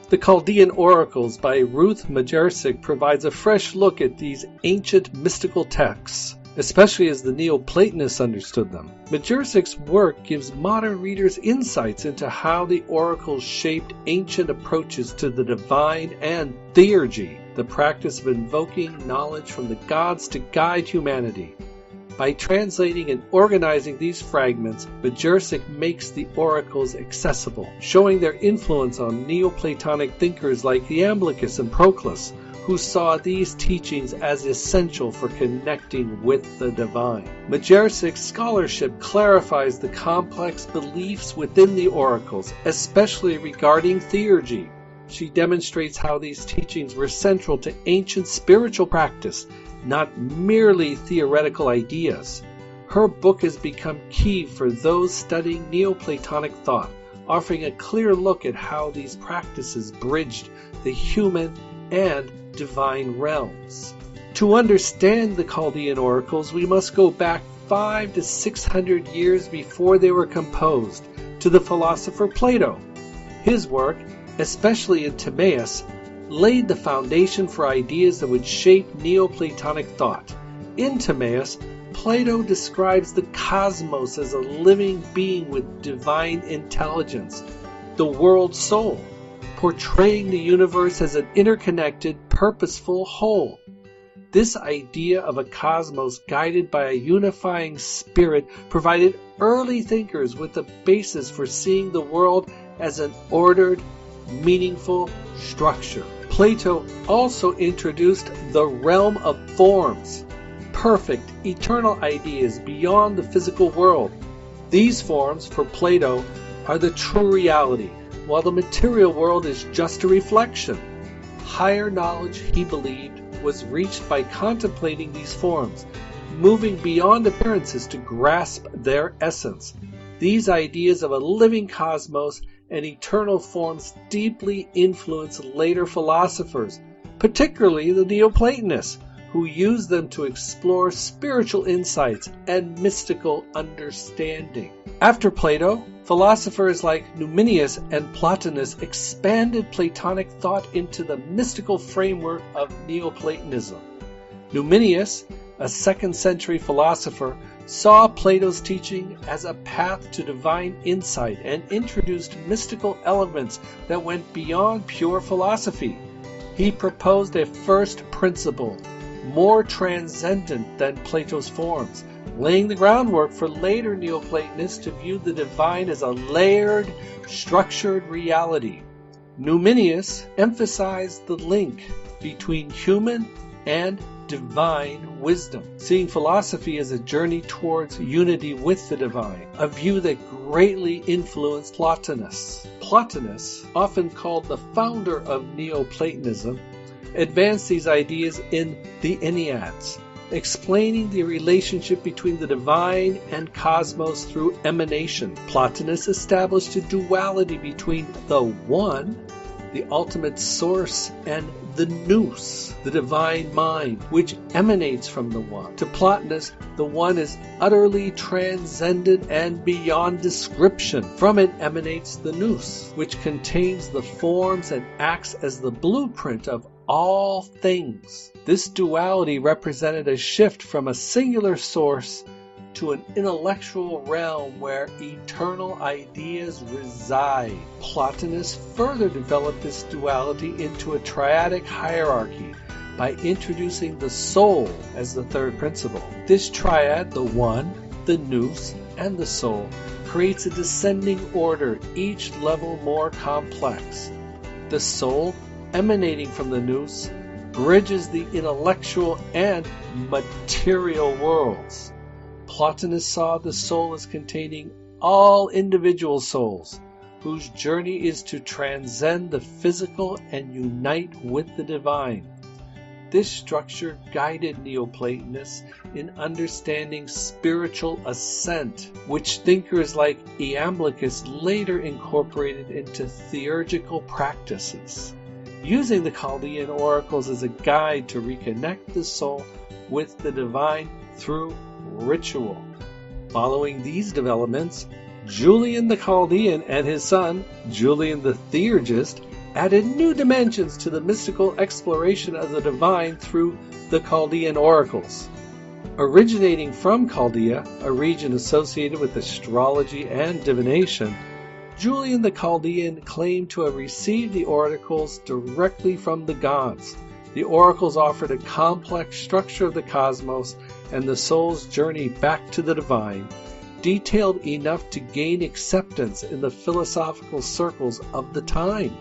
The Chaldean Oracles by Ruth Majercik provides a fresh look at these ancient mystical texts, especially as the Neoplatonists understood them. Majercik's work gives modern readers insights into how the oracles shaped ancient approaches to the divine and theurgy, the practice of invoking knowledge from the gods to guide humanity. By translating and organizing these fragments, Majercik makes the oracles accessible, showing their influence on Neoplatonic thinkers like Iamblichus and Proclus, who saw these teachings as essential for connecting with the divine. Majercik's scholarship clarifies the complex beliefs within the oracles, especially regarding theurgy. She demonstrates how these teachings were central to ancient spiritual practice, not merely theoretical ideas. Her book has become key for those studying Neoplatonic thought, offering a clear look at how these practices bridged the human and divine realms. To understand the Chaldean oracles, we must go back 500 to 600 years before they were composed, to the philosopher Plato. His work, especially in Timaeus, laid the foundation for ideas that would shape Neoplatonic thought. In Timaeus, Plato describes the cosmos as a living being with divine intelligence, the world soul, portraying the universe as an interconnected, purposeful whole. This idea of a cosmos guided by a unifying spirit provided early thinkers with a basis for seeing the world as an ordered, meaningful structure. Plato also introduced the realm of forms, perfect, eternal ideas beyond the physical world. These forms, for Plato, are the true reality, while the material world is just a reflection. Higher knowledge, he believed, was reached by contemplating these forms, moving beyond appearances to grasp their essence. These ideas of a living cosmos and eternal forms deeply influenced later philosophers, particularly the Neoplatonists, who used them to explore spiritual insights and mystical understanding. After Plato, philosophers like Numenius and Plotinus expanded Platonic thought into the mystical framework of Neoplatonism. Numenius, a 2nd century philosopher, saw Plato's teaching as a path to divine insight and introduced mystical elements that went beyond pure philosophy. He proposed a first principle, more transcendent than Plato's forms, laying the groundwork for later Neoplatonists to view the divine as a layered, structured reality. Numenius emphasized the link between human and divine wisdom, seeing philosophy as a journey towards unity with the divine, a view that greatly influenced Plotinus. Plotinus, often called the founder of Neoplatonism, advanced these ideas in the Enneads, explaining the relationship between the divine and cosmos through emanation. Plotinus established a duality between the One, the ultimate source, and the nous, the divine mind, which emanates from the One. To Plotinus, the One is utterly transcendent and beyond description. From it emanates the nous, which contains the forms and acts as the blueprint of all things. This duality represented a shift from a singular source to an intellectual realm where eternal ideas reside. Plotinus further developed this duality into a triadic hierarchy by introducing the soul as the third principle. This triad, the One, the nous, and the soul, creates a descending order, each level more complex. The soul, emanating from the nous, bridges the intellectual and material worlds. Plotinus saw the soul as containing all individual souls, whose journey is to transcend the physical and unite with the divine. This structure guided Neoplatonists in understanding spiritual ascent, which thinkers like Iamblichus later incorporated into theurgical practices, using the Chaldean Oracles as a guide to reconnect the soul with the divine through ritual. Following these developments, Julian the Chaldean and his son, Julian the Theurgist, added new dimensions to the mystical exploration of the divine through the Chaldean Oracles. Originating from Chaldea, a region associated with astrology and divination, Julian the Chaldean claimed to have received the oracles directly from the gods. The oracles offered a complex structure of the cosmos and the soul's journey back to the divine, detailed enough to gain acceptance in the philosophical circles of the time.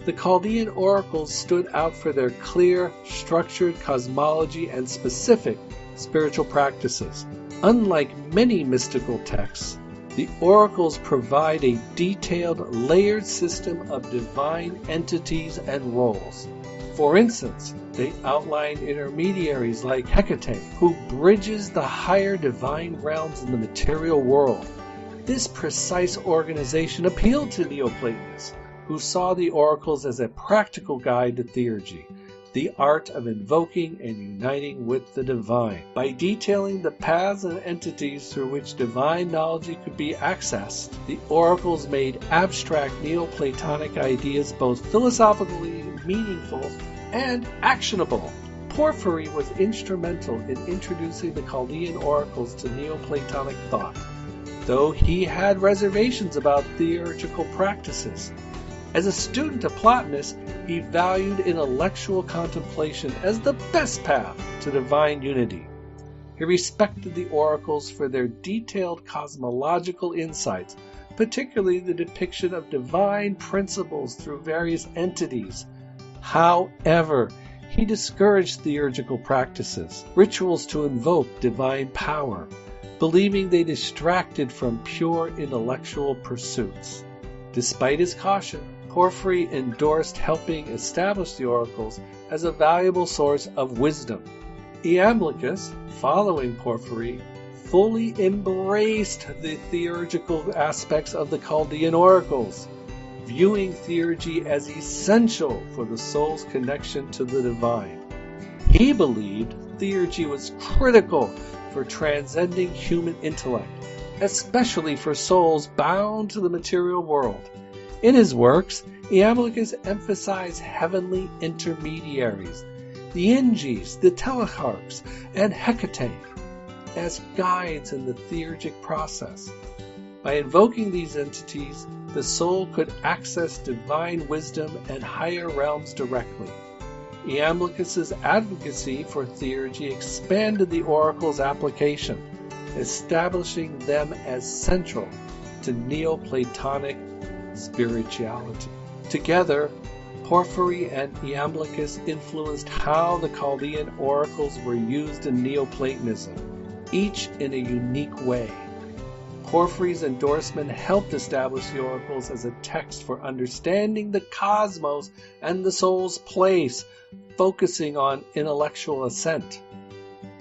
The Chaldean oracles stood out for their clear, structured cosmology and specific spiritual practices. Unlike many mystical texts, the oracles provide a detailed, layered system of divine entities and roles. For instance, they outline intermediaries like Hecate, who bridges the higher divine realms in the material world. This precise organization appealed to Neoplatonists, who saw the oracles as a practical guide to theurgy, the art of invoking and uniting with the divine. By detailing the paths and entities through which divine knowledge could be accessed, the oracles made abstract Neoplatonic ideas both philosophically meaningful and actionable. Porphyry was instrumental in introducing the Chaldean oracles to Neoplatonic thought, though he had reservations about theurgical practices. As a student of Platonists, he valued intellectual contemplation as the best path to divine unity. He respected the oracles for their detailed cosmological insights, particularly the depiction of divine principles through various entities. However, he discouraged theurgical practices, rituals to invoke divine power, believing they distracted from pure intellectual pursuits. Despite his caution, Porphyry endorsed helping establish the oracles as a valuable source of wisdom. Iamblichus, following Porphyry, fully embraced the theurgical aspects of the Chaldean oracles, viewing theurgy as essential for the soul's connection to the divine. He believed theurgy was critical for transcending human intellect, especially for souls bound to the material world. In his works, Iamblichus emphasized heavenly intermediaries, the Inges, the Telecharchs, and Hecate, as guides in the theurgic process. By invoking these entities, the soul could access divine wisdom and higher realms directly. Iamblichus's advocacy for theurgy expanded the oracle's application, establishing them as central to Neoplatonic spirituality. Together, Porphyry and Iamblichus influenced how the Chaldean oracles were used in Neoplatonism, each in a unique way. Porphyry's endorsement helped establish the oracles as a text for understanding the cosmos and the soul's place, focusing on intellectual ascent.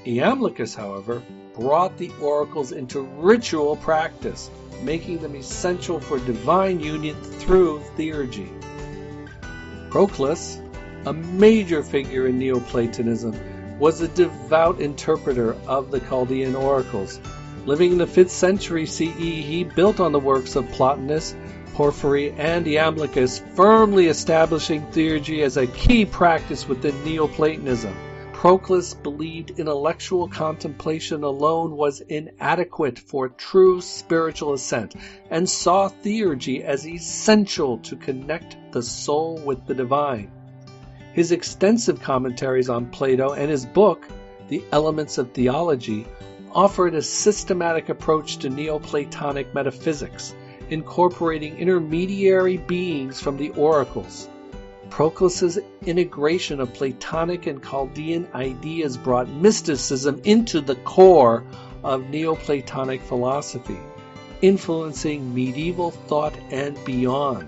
Iamblichus, however, brought the oracles into ritual practice, making them essential for divine union through theurgy. Proclus, a major figure in Neoplatonism, was a devout interpreter of the Chaldean oracles. Living in the 5th century CE, he built on the works of Plotinus, Porphyry, and Iamblichus, firmly establishing theurgy as a key practice within Neoplatonism. Proclus believed intellectual contemplation alone was inadequate for true spiritual ascent, and saw theurgy as essential to connect the soul with the divine. His extensive commentaries on Plato and his book, The Elements of Theology, offered a systematic approach to Neoplatonic metaphysics, incorporating intermediary beings from the oracles. Proclus's integration of Platonic and Chaldean ideas brought mysticism into the core of Neoplatonic philosophy, influencing medieval thought and beyond.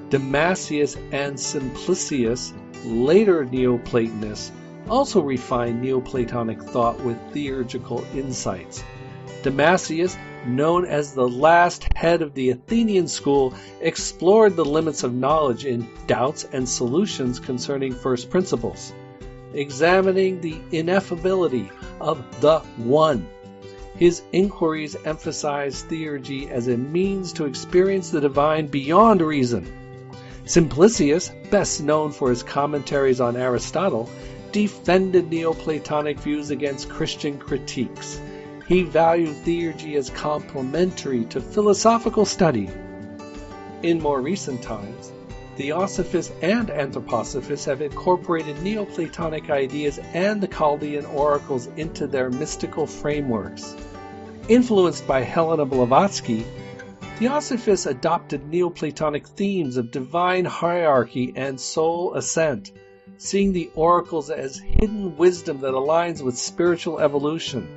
Damasius and Simplicius, later Neoplatonists, also refined Neoplatonic thought with theurgical insights. Damasius, known as the last head of the Athenian school, explored the limits of knowledge in Doubts and Solutions concerning first principles, examining the ineffability of the One. His inquiries emphasized theurgy as a means to experience the divine beyond reason. Simplicius, best known for his commentaries on Aristotle, defended Neoplatonic views against Christian critiques. He valued theurgy as complementary to philosophical study. In more recent times, Theosophists and Anthroposophists have incorporated Neoplatonic ideas and the Chaldean Oracles into their mystical frameworks. Influenced by Helena Blavatsky, Theosophists adopted Neoplatonic themes of divine hierarchy and soul ascent, seeing the oracles as hidden wisdom that aligns with spiritual evolution.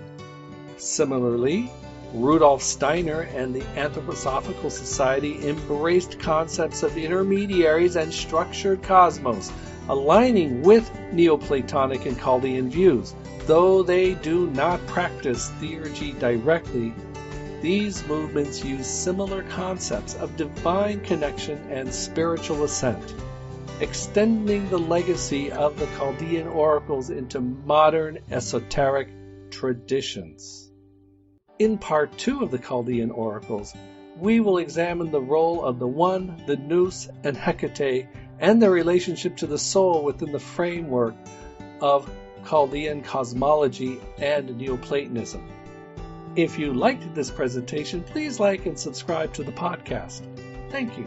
Similarly, Rudolf Steiner and the Anthroposophical Society embraced concepts of intermediaries and structured cosmos, aligning with Neoplatonic and Chaldean views. Though they do not practice theurgy directly, these movements use similar concepts of divine connection and spiritual ascent, extending the legacy of the Chaldean oracles into modern esoteric traditions. In part 2 of the Chaldean Oracles, we will examine the role of the One, the Nous, and Hecate, and their relationship to the soul within the framework of Chaldean cosmology and Neoplatonism. If you liked this presentation, please like and subscribe to the podcast. Thank you.